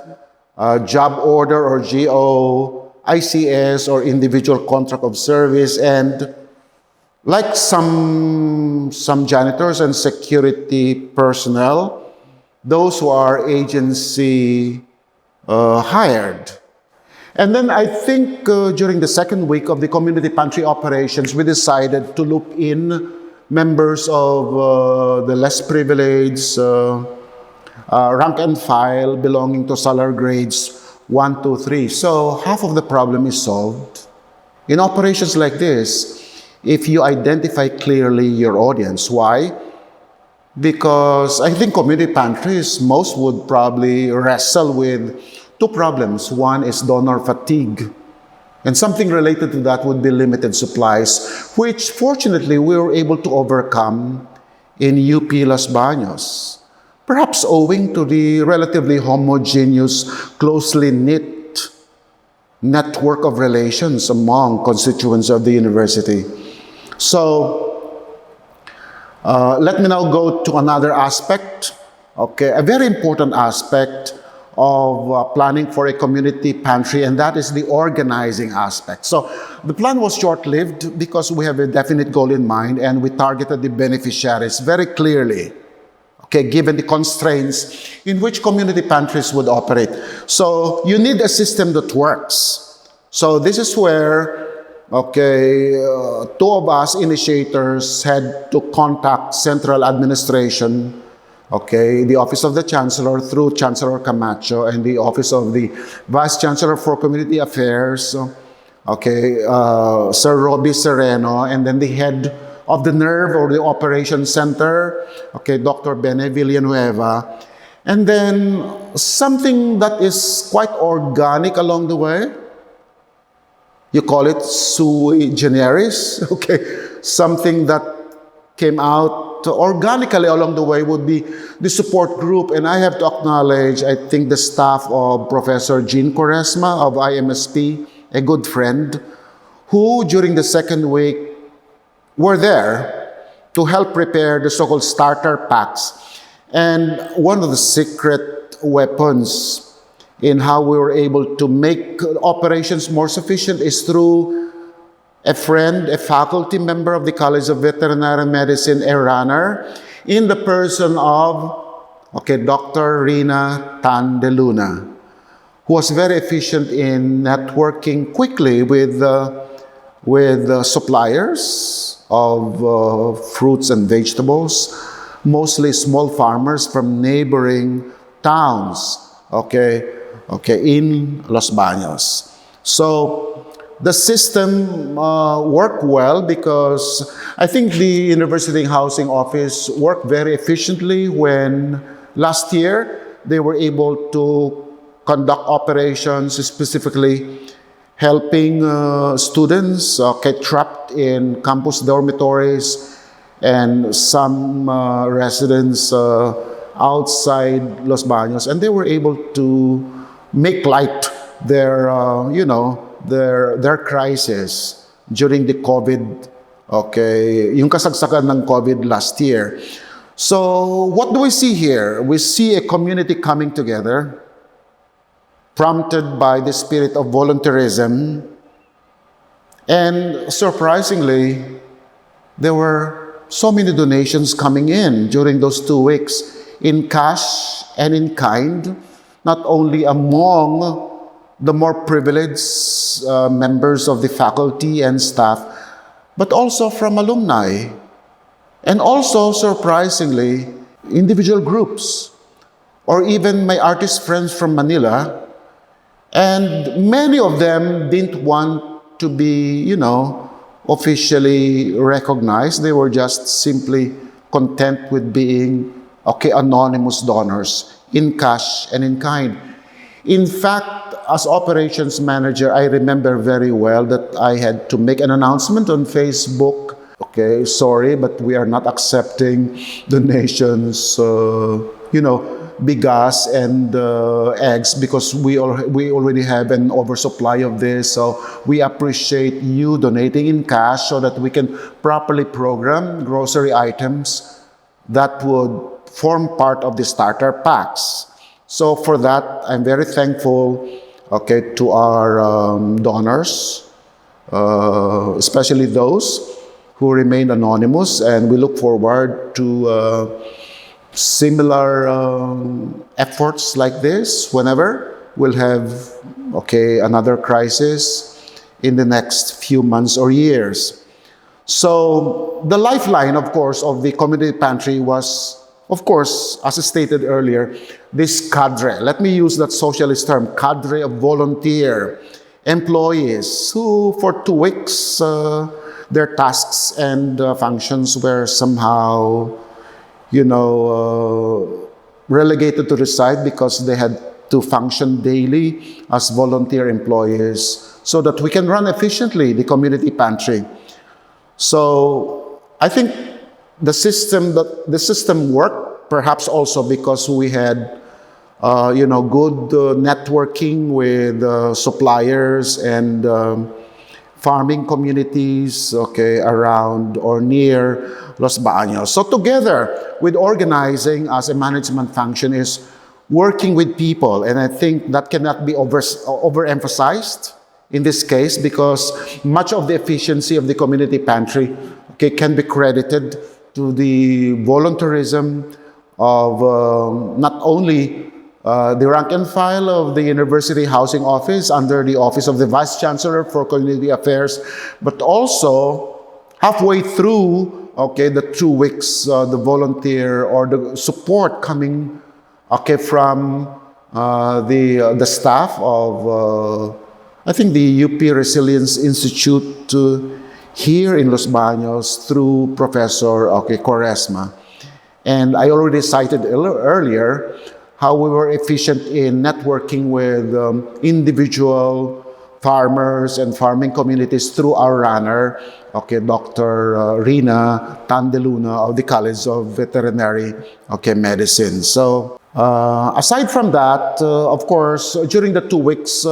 job order or GO, ICS or individual contract of service, and like some janitors and security personnel, those who are agency hired. And then I think during the second week of the community pantry operations, we decided to loop in members of the less privileged, rank and file belonging to salary grades 1, 2, 3. So half of the problem is solved. In operations like this, if you identify clearly your audience. Why? Because I think community pantries, most would probably wrestle with two problems. One is donor fatigue. And something related to that would be limited supplies, which fortunately we were able to overcome in UP Las Baños. Perhaps owing to the relatively homogeneous, closely knit network of relations among constituents of the university. So, let me now go to another aspect, okay, a very important aspect of planning for a community pantry, and that is the organizing aspect. So, the plan was short-lived because we have a definite goal in mind and we targeted the beneficiaries very clearly, okay, given the constraints in which community pantries would operate. So, you need a system that works. So, this is where okay, two of us initiators had to contact central administration, okay, the Office of the Chancellor through Chancellor Camacho and the Office of the Vice Chancellor for Community Affairs, okay, Sir Roby Sereno, and then the head of the NERV or the Operations Center, okay, Dr. Bene Villanueva, and then something that is quite organic along the way. You call it sui generis, okay? Something that came out organically along the way would be the support group. And I have to acknowledge, I think the staff of Professor Jean Quaresma of IMSP, a good friend, who during the second week were there to help prepare the so-called starter packs. And one of the secret weapons in how we were able to make operations more sufficient is through a friend, a faculty member of the College of Veterinary Medicine, a runner, in the person of, okay, Dr. Rina Tan de Luna, who was very efficient in networking quickly with suppliers of fruits and vegetables, mostly small farmers from neighboring towns, okay, in Los Baños. So the system worked well because I think the University Housing Office worked very efficiently when last year they were able to conduct operations specifically helping students get trapped in campus dormitories and some residents outside Los Baños, and they were able to make light their, their crisis during the COVID, yung kasagsagan ng COVID last year. So what do we see here? We see a community coming together, prompted by the spirit of volunteerism, and surprisingly, there were so many donations coming in during those 2 weeks, in cash and in kind, not only among the more privileged members of the faculty and staff, but also from alumni. And also, surprisingly, individual groups, or even my artist friends from Manila. And many of them didn't want to be, officially recognized. They were just simply content with being, anonymous donors in cash and in kind. In fact, as operations manager, I remember very well that I had to make an announcement on Facebook. Sorry, but we are not accepting donations, bigas and eggs, because we already have an oversupply of this. So we appreciate you donating in cash so that we can properly program grocery items that would form part of the starter packs. So for that, I'm very thankful, to our donors, especially those who remained anonymous, and we look forward to similar efforts like this whenever we'll have another crisis in the next few months or years. So the lifeline, of course, of the community pantry was, of course, as stated earlier, this cadre. Let me use that socialist term, cadre of volunteer employees who for 2 weeks their tasks and functions were somehow, relegated to the side because they had to function daily as volunteer employees so that we can run efficiently the community pantry. So I think the system worked, perhaps also because we had good networking with suppliers and farming communities, around or near Los Baños. So together with organizing as a management function is working with people, and I think that cannot be overemphasized in this case, because much of the efficiency of the community pantry can be credited to the volunteerism of not only the rank and file of the University Housing Office under the Office of the Vice Chancellor for Community Affairs, but also halfway through the 2 weeks, the volunteer or the support coming from the staff of I think the UP Resilience Institute here in Los Baños through Professor Quaresma. And I already cited earlier how we were efficient in networking with individual farmers and farming communities through our runner, Dr. Rina Tandeluna of the College of Veterinary Medicine. So aside from that, of course, during the 2 weeks,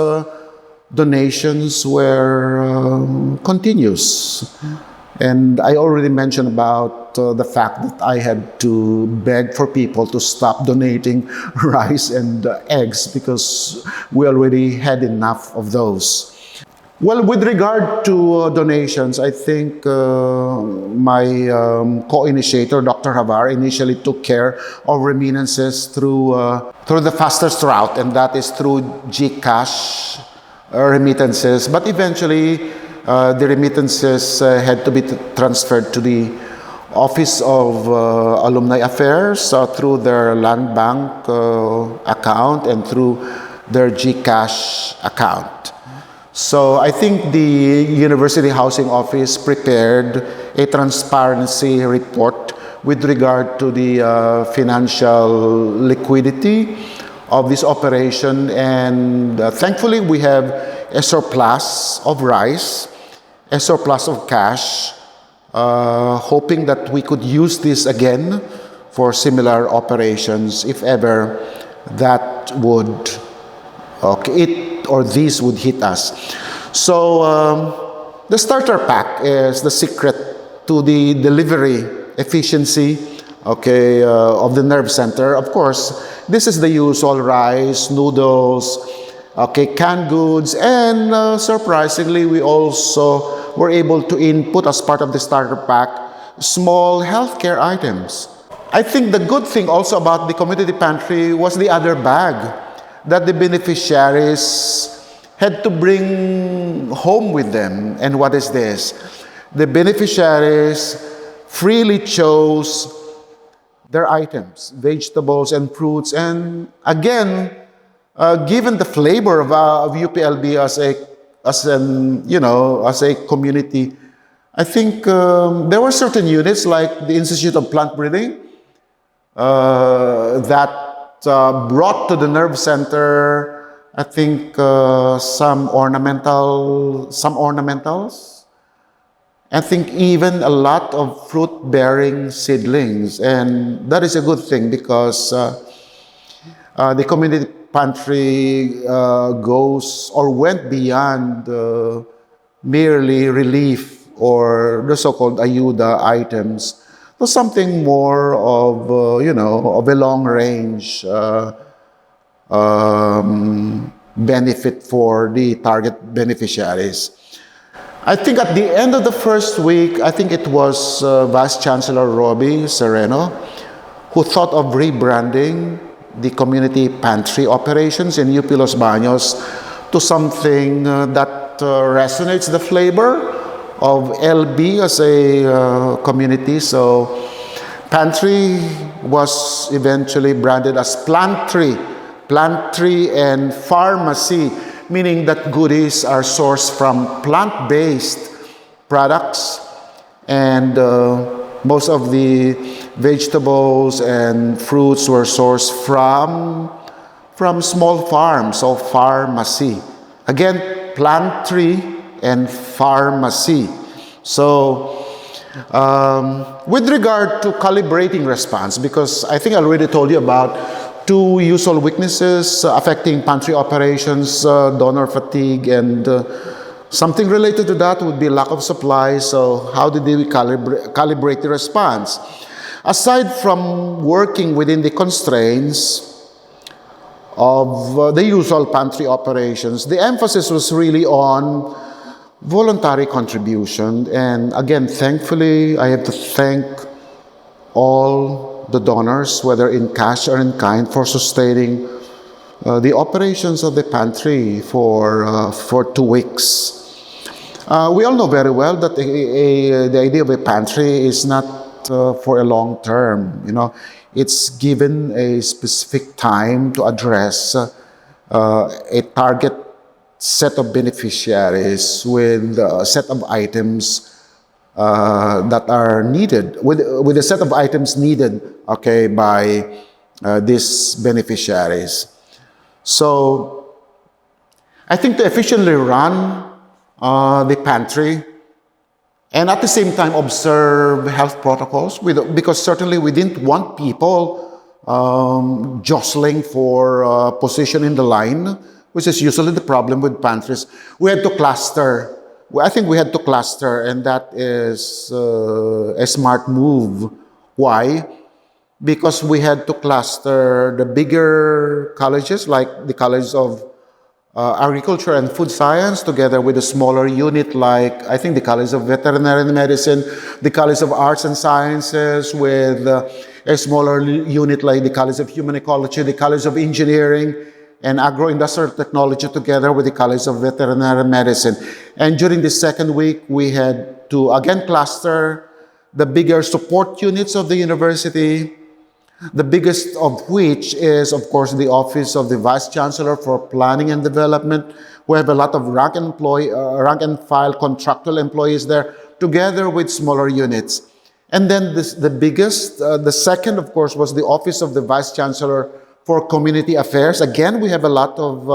donations were continuous. And I already mentioned about the fact that I had to beg for people to stop donating rice and eggs because we already had enough of those. Well, with regard to donations, I think my co-initiator, Dr. Havar, initially took care of remittances through the fastest route, and that is through GCash remittances. But eventually, the remittances had to be transferred to the Office of Alumni Affairs through their land bank account and through their GCash account. So I think the University Housing Office prepared a transparency report with regard to the financial liquidity of this operation, and thankfully we have a surplus of rice, a surplus of cash, hoping that we could use this again for similar operations if ever that would, these would hit us. So the starter pack is the secret to the delivery efficiency, of the nerve center. Of course, this is the usual rice, noodles, canned goods, and surprisingly, we also were able to input as part of the starter pack small healthcare items. I think the good thing also about the community pantry was the other bag that the beneficiaries had to bring home with them. And what is this? The beneficiaries freely chose their items, vegetables and fruits, and again, given the flavor of UPLB as a community, I think there were certain units like the Institute of Plant Breeding that brought to the nerve center, I think, some ornamentals. I think even a lot of fruit-bearing seedlings, and that is a good thing because the community pantry went beyond merely relief or the so-called ayuda items to something more of of a long-range benefit for the target beneficiaries. I think at the end of the first week, I think it was Vice Chancellor Roby Sereno who thought of rebranding the community pantry operations in UP Los Baños to something that resonates the flavor of LB as a community. So Pantry was eventually branded as Pantry and Pharmacy, meaning that goodies are sourced from plant-based products, and most of the vegetables and fruits were sourced from small farms, so pharmacy. Again, Pantry and Pharmacy. So with regard to calibrating response, because I think I already told you about two usual weaknesses affecting pantry operations, donor fatigue, and something related to that would be lack of supply. So how did we calibrate the response? Aside from working within the constraints of the usual pantry operations, the emphasis was really on voluntary contribution. And again, thankfully, I have to thank all the donors, whether in cash or in kind, for sustaining the operations of the pantry for 2 weeks. We all know very well that the idea of a pantry is not for a long term. It's given a specific time to address a target set of beneficiaries with a set of items that are needed, with a set of items needed, by these beneficiaries. So I think to efficiently run the pantry and at the same time observe health protocols, because certainly we didn't want people jostling for position in the line, which is usually the problem with pantries. We had to cluster. I think we had to cluster, and that is a smart move. Why? Because we had to cluster the bigger colleges, like the College of Agriculture and Food Science, together with a smaller unit like, I think, the College of Veterinary Medicine, the College of Arts and Sciences, with a smaller unit like the College of Human Ecology, the College of Engineering, and Agro-Industrial Technology, together with the College of Veterinary Medicine. And during the second week, we had to again cluster the bigger support units of the university, the biggest of which is, of course, the Office of the Vice Chancellor for Planning and Development. We have a lot of rank and file contractual employees there, together with smaller units. And then the second, of course, was the Office of the Vice Chancellor for Community Affairs. Again, we have a lot of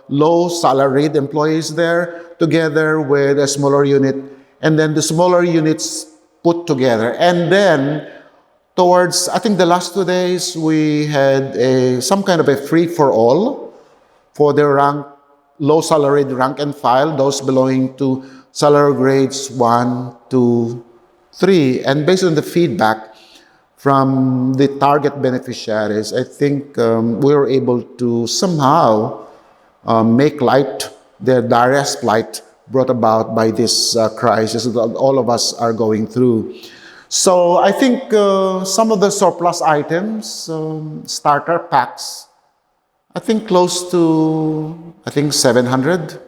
low salaried employees there, together with a smaller unit, and then the smaller units put together. And then towards, I think the last 2 days, we had some kind of a free-for-all for the low salaried rank and file, those belonging to salary grades 1, 2, 3. And based on the feedback from the target beneficiaries, I think we were able to somehow make light the direst plight brought about by this crisis that all of us are going through. So I think some of the surplus items, starter packs, I think close to, 700.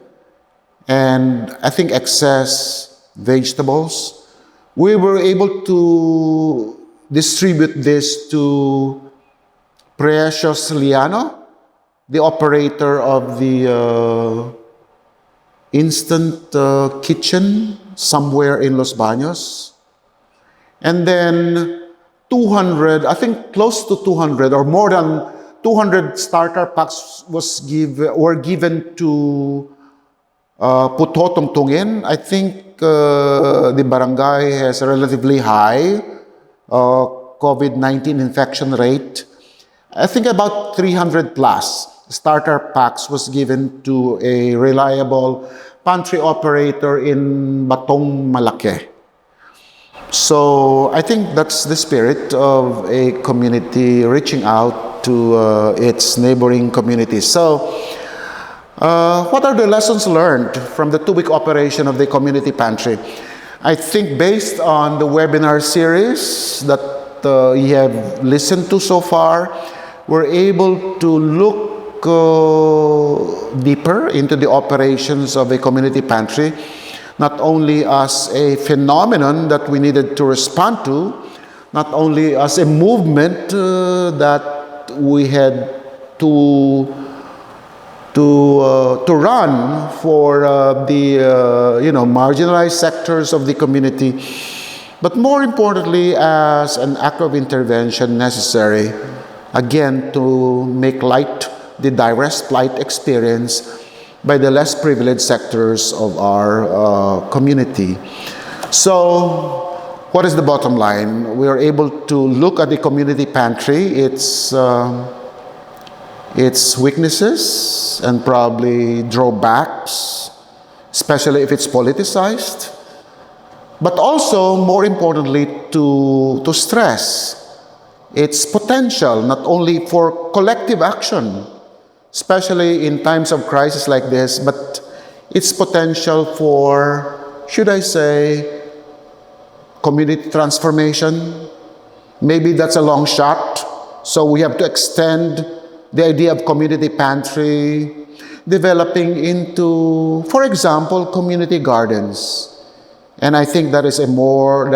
And I think excess vegetables. We were able to distribute this to Precious Liano, the operator of the instant kitchen somewhere in Los Baños. And then 200, I think close to 200 or more than 200 starter packs were given to Puto Tungtungin. I think the barangay has a relatively high COVID-19 infection rate. I think about 300 plus starter packs was given to a reliable pantry operator in Batong Malake. So I think that's the spirit of a community reaching out to its neighboring communities. So what are the lessons learned from the 2-week operation of the community pantry? I think based on the webinar series that you have listened to so far, we're able to look deeper into the operations of a community pantry, not only as a phenomenon that we needed to respond to, not only as a movement that we had to run for the marginalized sectors of the community, but more importantly as an act of intervention necessary, again, to make light the direct plight experience by the less privileged sectors of our community. So, what is the bottom line? We are able to look at the community pantry, its weaknesses and probably drawbacks, especially if it's politicized, but also, more importantly, to stress its potential, not only for collective action, especially in times of crisis like this, but its potential for, should I say, community transformation. Maybe that's a long shot, so we have to extend the idea of community pantry, developing into, for example, community gardens. And I think that is a more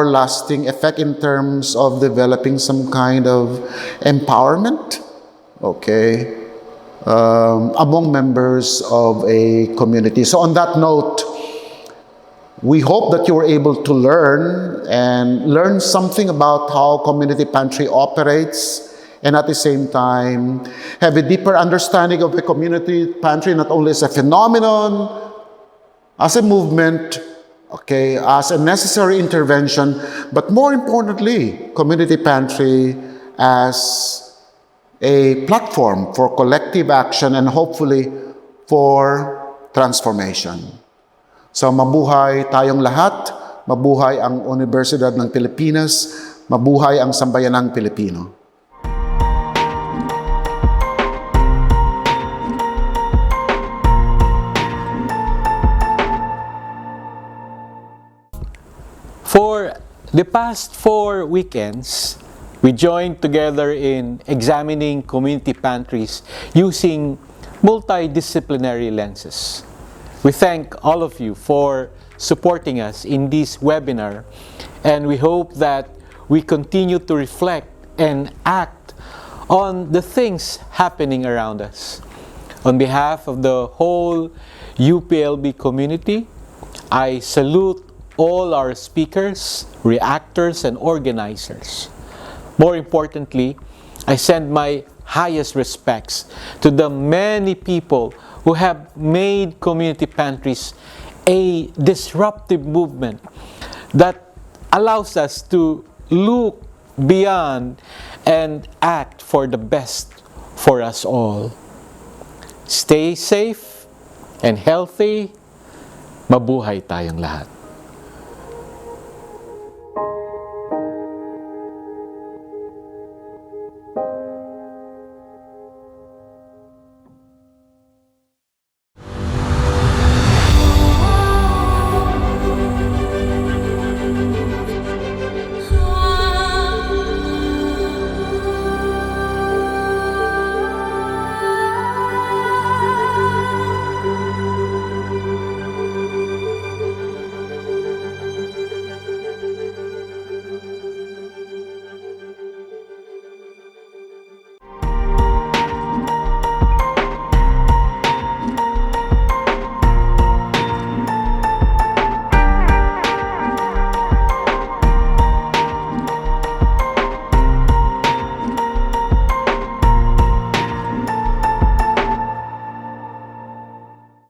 lasting effect in terms of developing some kind of empowerment, among members of a community. So on that note, we hope that you were able to learn something about how community pantry operates, and at the same time have a deeper understanding of the community pantry, not only as a phenomenon, as a movement, as a necessary intervention, but more importantly, community pantry as a platform for collective action and hopefully for transformation. So mabuhay tayong lahat, mabuhay ang Universidad ng Pilipinas, mabuhay ang sambayanang Pilipino. For the past 4 weekends, we joined together in examining community pantries using multidisciplinary lenses. We thank all of you for supporting us in this webinar, and we hope that we continue to reflect and act on the things happening around us. On behalf of the whole UPLB community, I salute all our speakers, reactors, and organizers. More importantly, I send my highest respects to the many people who have made community pantries a disruptive movement that allows us to look beyond and act for the best for us all. Stay safe and healthy. Mabuhay tayong lahat.